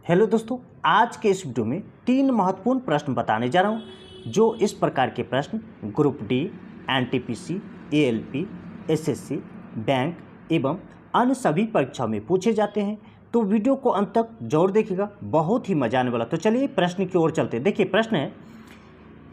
Hello दोस्तों, आज के इस वीडियो में 3 महत्वपूर्ण प्रश्न बताने जा रहा हूं, जो इस प्रकार के प्रश्न group D, NTPC, ALP, SSC, bank एवं अन्य सभी परीक्षाओं में पूछे जाते हैं। तो वीडियो को अंत तक जरूर देखिएगा, बहुत ही मजा आने वाला। तो चलिए प्रश्न की ओर चलते हैं। देखिए प्रश्न है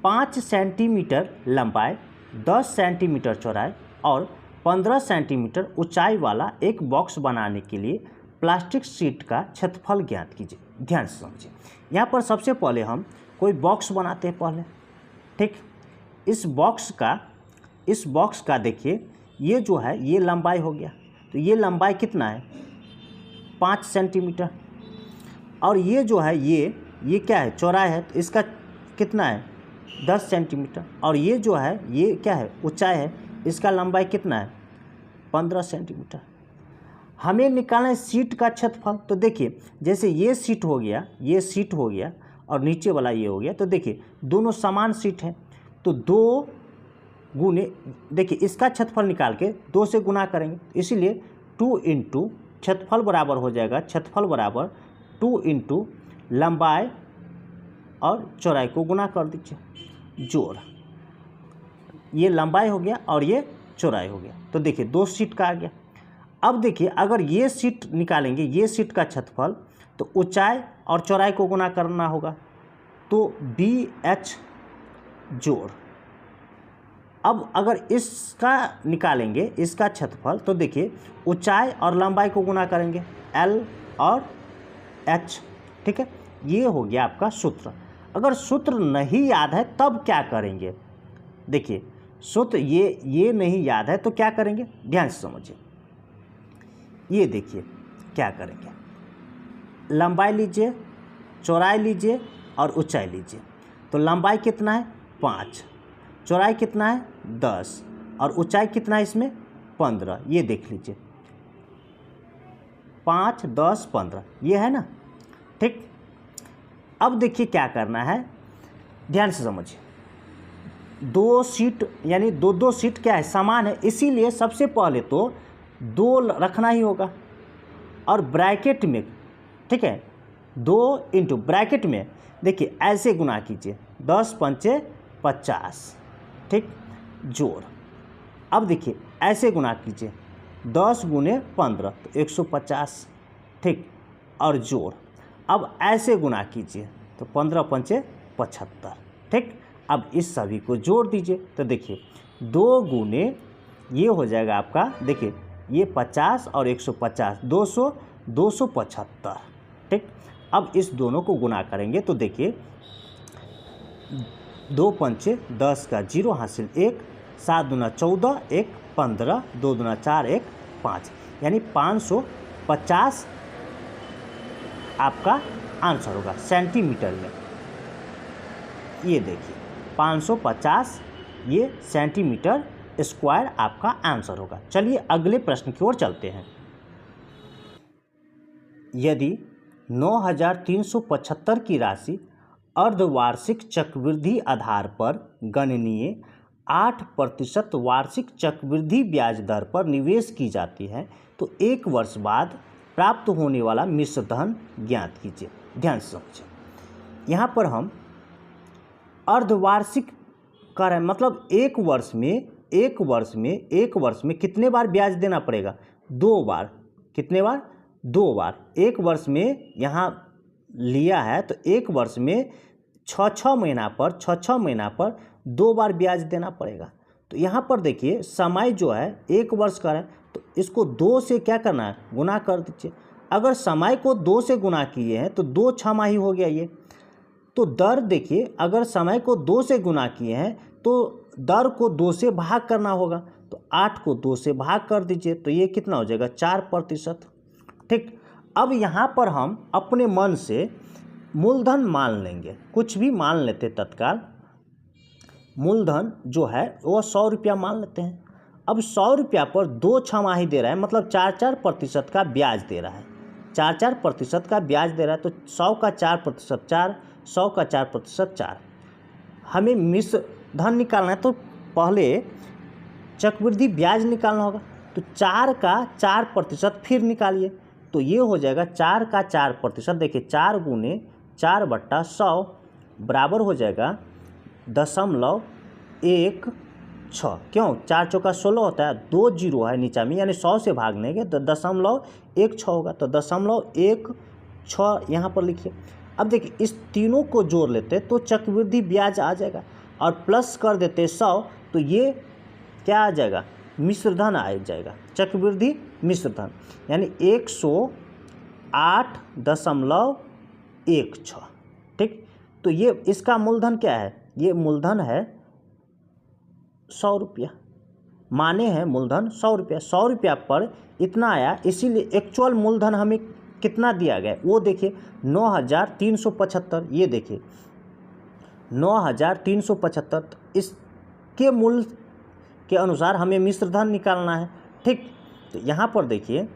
5 सेंटीमीटर लंबाई, 10 सेंटीमीटर चौड़ाई और 15 सेंटीमीटर ऊंचाई वाला एक बॉक्स बनाने के लिए प्लास्टिक शीट का क्षेत्रफल ज्ञात कीजिए। ध्यान से समझिए। यहाँ पर सबसे पहले हम कोई बॉक्स बनाते हैं पहले, ठीक। इस बॉक्स का देखिए, ये जो है ये लंबाई हो गया, तो ये लंबाई कितना है 5 सेंटीमीटर, और ये जो है ये क्या है चौड़ाई है, तो इसका कितना है 10 सेंटीमीटर, और ये जो है ये क्या है ऊंचाई है, इसका लंबाई कितना है 15 सेंटीमीटर। हमें निकालना है सीट का क्षेत्रफल। तो देखिए जैसे ये सीट हो गया और नीचे वाला ये हो गया, तो देखिए दोनों समान सीट है, तो 2 गुने देखिए इसका क्षेत्रफल निकाल के 2 से गुना करेंगे, इसीलिए 2 इंटू क्षेत्रफल बराबर हो जाएगा, क्षेत्रफल बराबर 2 इंटू लंबाई और चौड़ाई को गुना कर दीजिए, जोड़। ये लंबाई हो गया और ये चौड़ाई हो गया, तो देखिए 2 सीट का आ गया। अब देखिए अगर ये सीट निकालेंगे, ये सीट का क्षेत्रफल, तो ऊंचाई और चौड़ाई को गुना करना होगा, तो BH जोड़। अब अगर इसका निकालेंगे, इसका क्षेत्रफल, तो देखिए ऊंचाई और लंबाई को गुना करेंगे, L और H, ठीक है। ये हो गया आपका सूत्र। अगर सूत्र नहीं याद है तब क्या करेंगे, देखिए सूत्र ये नहीं याद है तो क्या करेंगे, ध्यान से समझिए। ये देखिए क्या करेंगे, लंबाई लीजिए, चौड़ाई लीजिए और ऊंचाई लीजिए। तो लंबाई कितना है 5, चौड़ाई कितना है 10 और ऊंचाई कितना है इसमें 15। ये देख लीजिए 5, 10, 15 ये है ना, ठीक। अब देखिए क्या करना है, ध्यान से समझिए। 2 सीट यानी 2 सीट क्या है समान है, इसीलिए सबसे पहले तो 2 रखना ही होगा, और ब्रैकेट में, ठीक है, 2 इंटू ब्रैकेट में देखिए ऐसे गुना कीजिए, 10 पंचे 50, ठीक, जोड़। अब देखिए ऐसे गुना कीजिए, 10 गुने 15 तो 150, ठीक, और जोड़। अब ऐसे गुना कीजिए तो 15 पंचे 75, ठीक। अब इस सभी को जोड़ दीजिए, तो देखिए 2 गुने ये हो जाएगा आपका, देखिए ये 50 और 150, 200, 275, ठीक। अब इस दोनों को गुना करेंगे तो देखिए 2 पंचे 10 का 0 हासिल 1, 7 दूना 14, 1 15, 2 दूना 4, 1 5, यानी 550 आपका आंसर होगा सेंटीमीटर में। ये देखिए 550 ये सेंटीमीटर स्क्वायर आपका आंसर होगा। चलिए अगले प्रश्न की ओर चलते हैं। यदि 9375 की राशि अर्धवार्षिक चक्रवृद्धि आधार पर गणनीय 8% वार्षिक चक्रवृद्धि ब्याज दर पर निवेश की जाती है, तो 1 वर्ष बाद प्राप्त होने वाला मिश्र धन ज्ञात कीजिए। ध्यान से समझिए। यहाँ पर हम अर्धवार्षिक कर रहे हैं, मतलब एक वर्ष में कितने बार ब्याज देना पड़ेगा, 2 बार। कितने बार, 2 बार। एक वर्ष में यहाँ लिया है तो एक वर्ष में 6 महीना पर 2 बार ब्याज देना पड़ेगा। तो यहाँ पर देखिए समय जो है 1 वर्ष का है, तो इसको 2 से क्या करना है गुना कर दीजिए। अगर समय को 2 से गुना किए हैं तो 2 छमाही हो गया ये। तो दर देखिए, अगर समय को 2 से गुना किए हैं तो दर को 2 से भाग करना होगा, तो 8 को 2 से भाग कर दीजिए, तो ये कितना हो जाएगा 4%, ठीक। अब यहाँ पर हम अपने मन से मूलधन मान लेंगे, कुछ भी मान लेते तत्काल। मूलधन जो है वो 100 रुपया मान लेते हैं। अब 100 रुपया पर 2 छमाही दे रहा है, मतलब 4% का ब्याज दे रहा है, 4% का ब्याज दे रहा है। तो 100 का 4% 4, 100 का 4% 4। हमें मिश्र धन निकालना है, तो पहले चक्रवृद्धि ब्याज निकालना होगा, तो 4 का 4% फिर निकालिए, तो ये हो जाएगा 4% देखिए 4×4/100 बराबर हो जाएगा 0.16। क्यों? 4 चौका 16 होता है, 2 जीरो है नीचा में, यानी 100 से भाग लेंगे तो 0.16 होगा, तो 0.16 यहाँ पर लिखिए। अब देखिए इस तीनों को जोड़ लेते तो चक्रवृद्धि ब्याज आ जाएगा, और प्लस कर देते 100 तो ये क्या आ जाएगा? मिश्र धन आ जाएगा, चक्रवृद्धि मिश्र धन, यानी 108.16। ठीक, तो ये इसका मूलधन क्या है? ये मूलधन है 100 रुपया, माने हैं मूलधन 100 रुपया। 100 रुपया पर इतना आया, इसीलिए एक्चुअल मूलधन हमें कितना दिया गया वो देखिए 9,375। ये देखिए 9,375, इसके मूल के अनुसार हमें मिश्र धन निकालना है। ठीक, तो यहाँ पर देखिए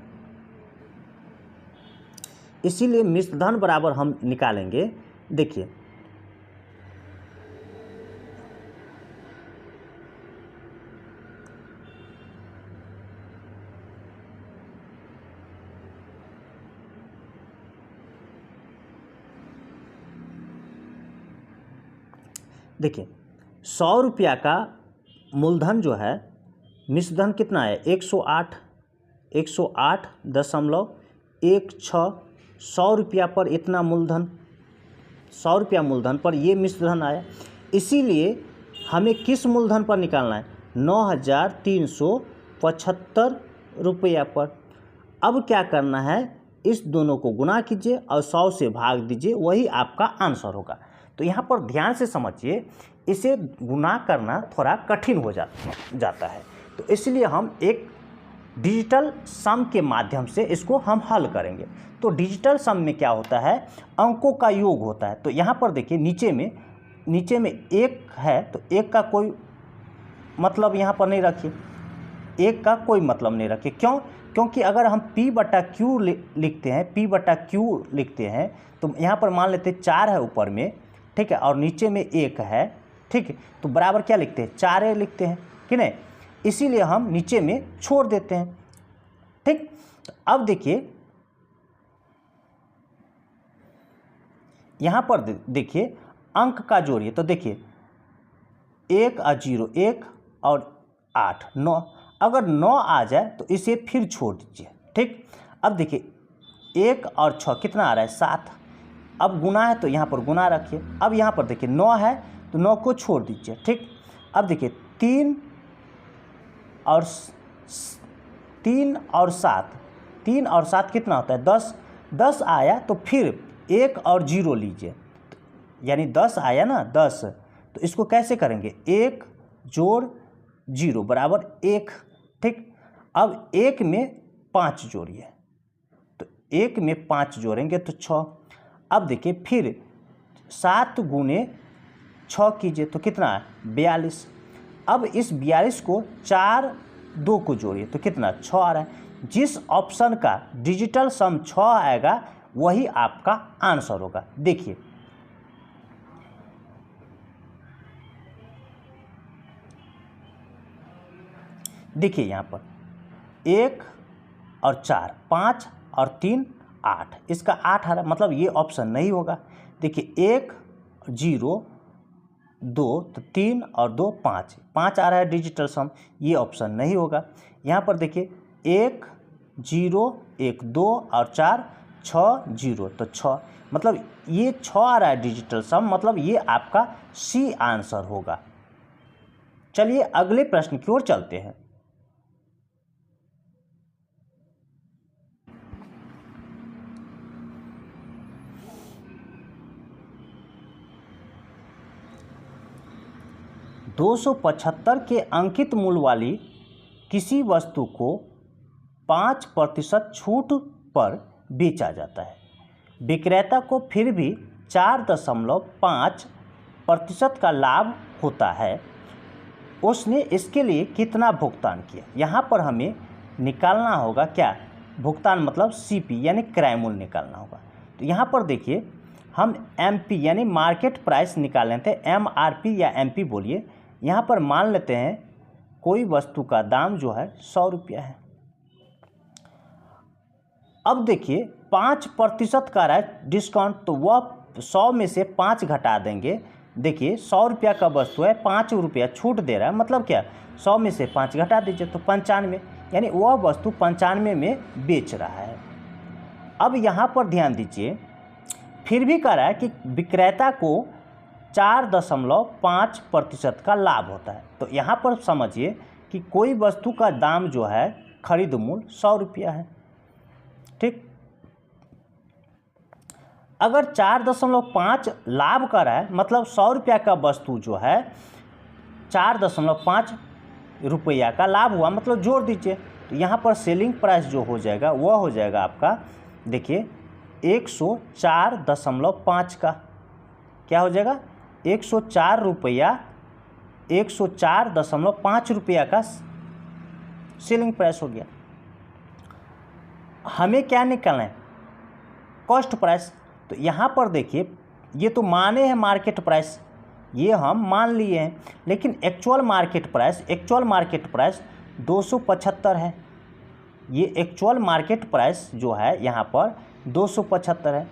इसीलिए मिश्र धन बराबर हम निकालेंगे। देखिए देखिए 100 रुपया का मूलधन जो है, मिश्र धन कितना है? 108.16। 100 रुपया पर इतना मूलधन, 100 रुपया मूलधन पर ये मिश्र धन आया, इसीलिए हमें किस मूलधन पर निकालना है? 9,375 रुपया पर। अब क्या करना है? इस दोनों को गुना कीजिए और 100 से भाग दीजिए, वही आपका आंसर होगा। तो यहाँ पर ध्यान से समझिए, इसे गुना करना थोड़ा कठिन हो जाता है, तो इसलिए हम एक डिजिटल सम के माध्यम से इसको हम हल करेंगे। तो डिजिटल सम में क्या होता है? अंकों का योग होता है। तो यहाँ पर देखिए नीचे में एक है, तो एक का कोई मतलब यहाँ पर नहीं रखिए, एक का कोई मतलब नहीं रखिए। क्यों? क्योंकि अगर हम P/Q लिखते हैं तो यहाँ पर मान लेते 4 है ऊपर में, ठीक है, और नीचे में 1 है, ठीक है, तो बराबर क्या लिखते हैं? 4 लिखते हैं कि नहीं, इसीलिए हम नीचे में छोड़ देते हैं। ठीक, तो अब देखिए यहाँ पर देखिए अंक का जोड़िए, तो देखिए 1 और 0, 1 और 8, 9। अगर 9 आ जाए तो इसे फिर छोड़ दीजिए। ठीक, अब देखिए 1 और 6 कितना आ रहा है? 7। अब गुना है तो यहाँ पर गुना रखिए। अब यहाँ पर देखिए 9 है तो 9 को छोड़ दीजिए। ठीक, अब देखिए 3 और 7, 3 और 7 कितना होता है? 10। 10 आया तो फिर 1 और 0 लीजिए, यानी 10 आया ना, 10, तो इसको कैसे करेंगे? 1 जोड़ 0 बराबर 1। ठीक, अब 1 में 5 जोड़िए, तो 1 में 5 जोड़ेंगे तो 6। अब देखिए फिर 7 गुने 6 कीजिए तो कितना है? 42। अब इस 42 को 4 2 को जोड़िए तो कितना? 6 आ रहा है। जिस ऑप्शन का डिजिटल सम 6 आएगा वही आपका आंसर होगा। देखिए यहाँ पर 1 और 4, 5 और 3, 8, इसका 8 आ रहा है, मतलब ये ऑप्शन नहीं होगा। देखिए 1 0 2 तो 3 और 2 5, 5 आ रहा है डिजिटल सम, ये ऑप्शन नहीं होगा। यहाँ पर देखिए 1 0 1 2 और 4 6 0 तो 6, मतलब ये 6 आ रहा है डिजिटल सम, मतलब ये आपका सी आंसर होगा। चलिए अगले प्रश्न की ओर चलते हैं। $275 के अंकित मूल्य वाली किसी वस्तु को 5% छूट पर बेचा जाता है। विक्रेता को फिर भी 4.5% का लाभ होता है। उसने इसके लिए कितना भुगतान किया? यहाँ पर हमें निकालना होगा क्या? भुगतान मतलब CP यानी क्रय मूल्य निकालना होगा। तो यहाँ पर देखिए हम MP यानी मार्केट प्राइस निकाल लेते हैं, MRP या MP बोलिए। यहाँ पर मान लेते हैं कोई वस्तु का दाम जो है 100 रुपया है। अब देखिए 5% का रहा है डिस्काउंट, तो वह 100 में से 5 घटा देंगे। देखिए 100 रुपया का वस्तु है, 5 रुपया छूट दे रहा है, मतलब क्या 100 में से 5 घटा दीजिए तो 95, यानी वह वस्तु 95 में बेच रहा है। अब यहाँ पर ध्यान दीजिए, फिर भी कह रहा है कि विक्रेता को 4.5% का लाभ होता है। तो यहाँ पर समझिए कि कोई वस्तु का दाम जो है खरीद मूल्य 100 रुपया है, ठीक। अगर 4.5 लाभ का रहा है, मतलब 100 रुपया का वस्तु जो है 4.5 रुपया का लाभ हुआ, मतलब जोड़ दीजिए, तो यहाँ पर सेलिंग प्राइस जो हो जाएगा वह हो जाएगा आपका, देखिए 104.5 का, क्या हो जाएगा 104 रुपया, 104.5 रुपया का सेलिंग प्राइस हो गया। हमें क्या निकालना है, कॉस्ट प्राइस। तो यहाँ पर देखिए ये तो माने हैं मार्केट प्राइस, ये हम मान लिए हैं, लेकिन एक्चुअल मार्केट प्राइस 275 है। ये एक्चुअल मार्केट प्राइस जो है यहाँ पर 275 है।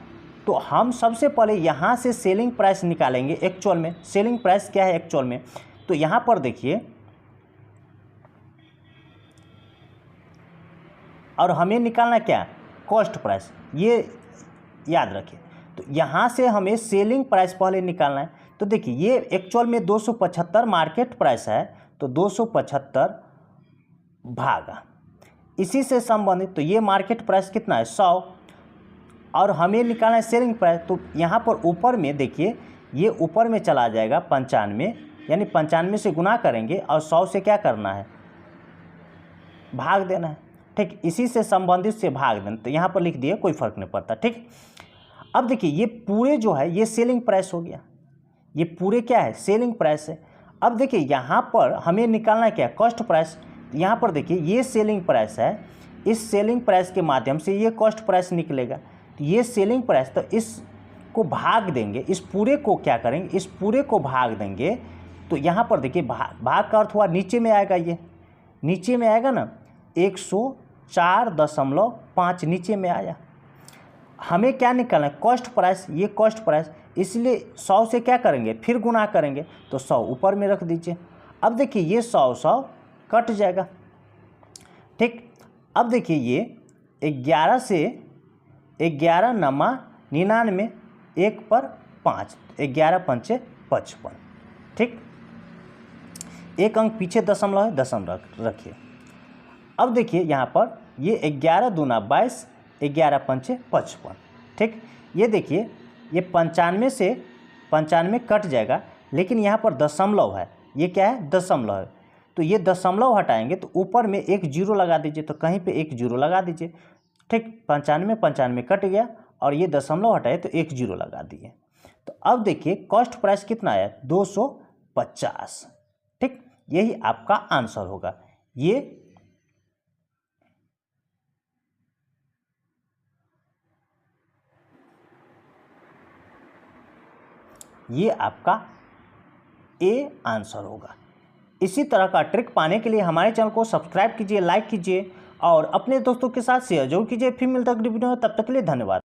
तो हम सबसे पहले यहाँ से सेलिंग प्राइस निकालेंगे एक्चुअल में। सेलिंग प्राइस क्या है एक्चुअल में, तो यहाँ पर देखिए, और हमें निकालना क्या, कॉस्ट प्राइस, ये याद रखिए। तो यहाँ से हमें सेलिंग प्राइस पहले निकालना है। तो देखिए ये एक्चुअल में 275 मार्केट प्राइस है, तो 275 भागा इसी से संबंधित, तो ये मार्केट प्राइस कितना है 100, और हमें निकालना है सेलिंग प्राइस। तो यहाँ पर ऊपर में देखिए ये ऊपर में चला जाएगा 95, यानी 95 से गुना करेंगे और 100 से क्या करना है, भाग देना है, ठीक। इसी से संबंधित से भाग देना, तो यहाँ पर लिख दिए, कोई फर्क नहीं पड़ता, ठीक। अब देखिए ये पूरे जो है ये सेलिंग प्राइस हो गया, ये पूरे क्या है सेलिंग प्राइस है। अब देखिए यहाँ पर हमें निकालना क्या, कॉस्ट प्राइस। यहाँ पर देखिए ये सेलिंग प्राइस है, इस सेलिंग प्राइस के माध्यम से ये कॉस्ट प्राइस निकलेगा। तो ये सेलिंग प्राइस, तो इसको भाग देंगे, इस पूरे को क्या करेंगे, इस पूरे को भाग देंगे। तो यहाँ पर देखिए भाग का अर्थ हुआ नीचे में आएगा, ये नीचे में आएगा ना, 104.5 नीचे में आया। हमें क्या निकालना है, कॉस्ट प्राइस, ये कॉस्ट प्राइस, इसलिए 100 से क्या करेंगे, फिर गुना करेंगे, तो 100 ऊपर में रख दीजिए। अब देखिए ये 100 कट जाएगा, ठीक। अब देखिए ये 11 से 11 नमा 99, 1 पर 5, 11 पंचे 55, ठीक। एक अंक पीछे दशमलव है, दशमलव रखिए। अब देखिए यहाँ पर ये 11 दूना 22, 11 पंचे 55, ठीक। ये देखिए ये 95 से 95 कट जाएगा, लेकिन यहाँ पर दशमलव है, ये क्या है दशमलव है, तो ये दशमलव हटाएंगे तो ऊपर में एक जीरो लगा दीजिए, तो कहीं पे एक जीरो लगा दीजिए, ठीक। 95 कट गया और ये दशमलव हटाए तो एक जीरो लगा दिए। तो अब देखिए कॉस्ट प्राइस कितना आया, 250, ठीक। यही आपका आंसर होगा। ये आपका ए आंसर होगा। इसी तरह का ट्रिक पाने के लिए हमारे चैनल को सब्सक्राइब कीजिए, लाइक कीजिए और अपने दोस्तों के साथ शेयर जरूर कीजिए। फिर मिलता है अगली वीडियो में, तब तक के लिए धन्यवाद।